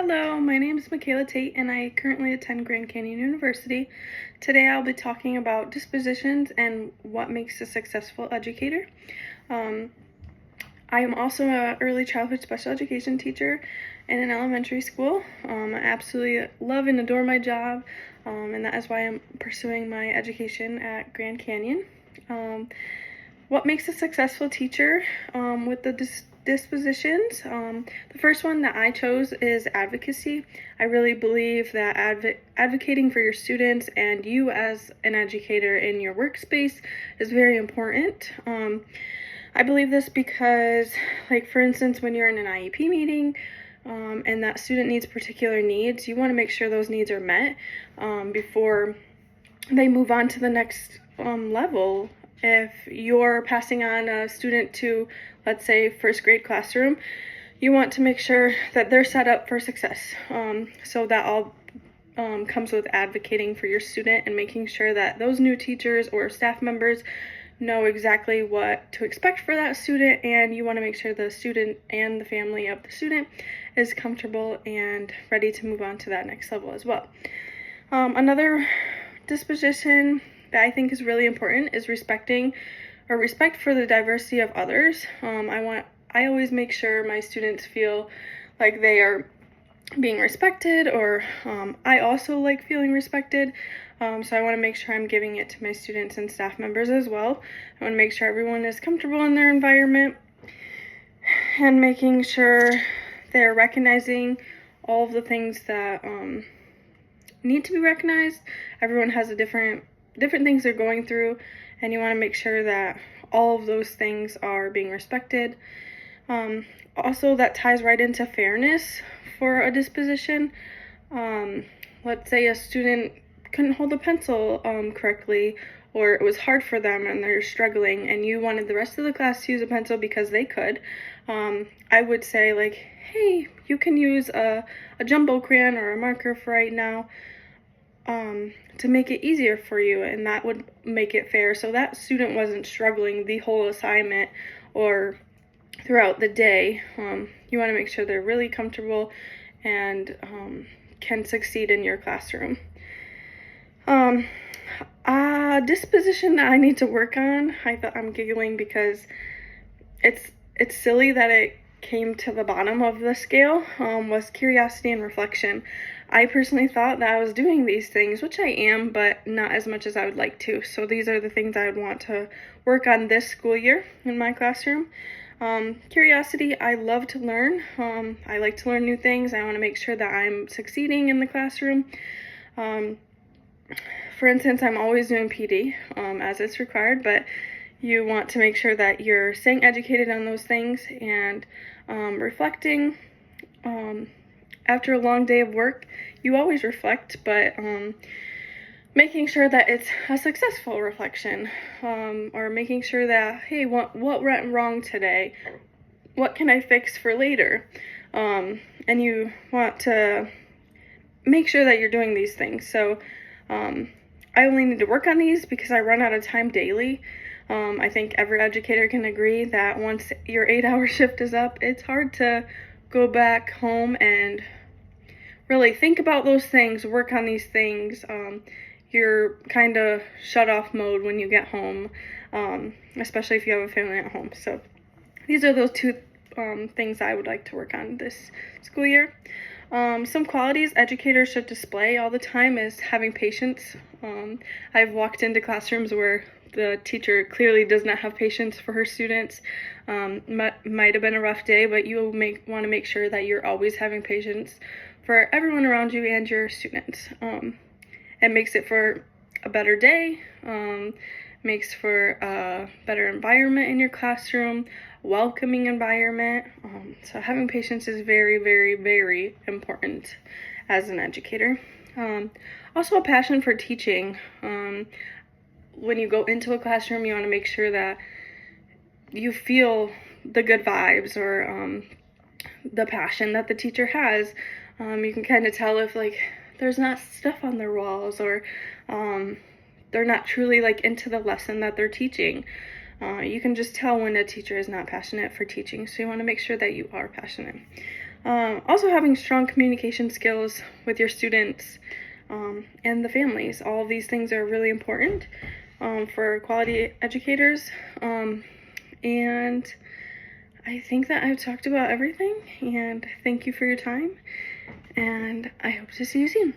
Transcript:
Hello, my name is Michaela Tate and I currently attend Grand Canyon University. Today I'll be talking about dispositions and what makes a successful educator. I am also an early childhood special education teacher in an elementary school. I absolutely love and adore my job, and that is why I'm pursuing my education at Grand Canyon. What makes a successful teacher with the dispositions? The first one that I chose is advocacy. I really believe that advocating for your students and you as an educator in your workspace is very important. I believe this because, like, for instance, when you're in an IEP meeting and that student needs particular needs, you want to make sure those needs are met before they move on to the next level. If you're passing on a student to, let's say, first grade classroom, you want to make sure that they're set up for success. So that all comes with advocating for your student and making sure that those new teachers or staff members know exactly what to expect for that student, and you want to make sure the student and the family of the student is comfortable and ready to move on to that next level as well. Another disposition that I think is really important is respect for the diversity of others. I always make sure my students feel like they are being respected, or I also like feeling respected. So I want to make sure I'm giving it to my students and staff members as well. I want to make sure everyone is comfortable in their environment and making sure they're recognizing all of the things that need to be recognized. Everyone has a different things they're going through, and you want to make sure that all of those things are being respected. Also, that ties right into fairness for a disposition. Let's say a student couldn't hold a pencil correctly, or it was hard for them and they're struggling, and you wanted the rest of the class to use a pencil because they could. I would say, like, hey, you can use a jumbo crayon or a marker for right now, to make it easier for you, and that would make it fair, so that student wasn't struggling the whole assignment or throughout the day. You want to make sure they're really comfortable and can succeed in your classroom. Disposition that I need to work on, I'm giggling because it's silly that it came to the bottom of the scale, was curiosity and reflection. I personally thought that I was doing these things, which I am, but not as much as I would like to. So these are the things I would want to work on this school year in my classroom. Curiosity, I love to learn. I like to learn new things. I want to make sure that I'm succeeding in the classroom. For instance, I'm always doing PD as it's required, but you want to make sure that you're staying educated on those things and reflecting. After a long day of work, you always reflect, but making sure that it's a successful reflection, or making sure that, hey, what went wrong today? What can I fix for later? And you want to make sure that you're doing these things. So I only need to work on these because I run out of time daily. I think every educator can agree that once your 8-hour shift is up, it's hard to go back home and really think about those things, work on these things. You're kind of shut off mode when you get home, especially if you have a family at home. So these are those two things I would like to work on this school year. Some qualities educators should display all the time is having patience. I've walked into classrooms where the teacher clearly does not have patience for her students. Might have been a rough day, but you want to make sure that you're always having patience for everyone around you and your students. It makes it for a better day, makes for a better environment in your classroom, welcoming environment. So having patience is very, very, very important as an educator. Also a passion for teaching. When you go into a classroom, you want to make sure that you feel the good vibes, or the passion that the teacher has. You can kind of tell if, like, there's not stuff on their walls, or they're not truly, like, into the lesson that they're teaching. You can just tell when a teacher is not passionate for teaching, so you want to make sure that you are passionate. Also having strong communication skills with your students and the families. All of these things are really important for quality educators. And I think that I've talked about everything, and thank you for your time, and I hope to see you soon.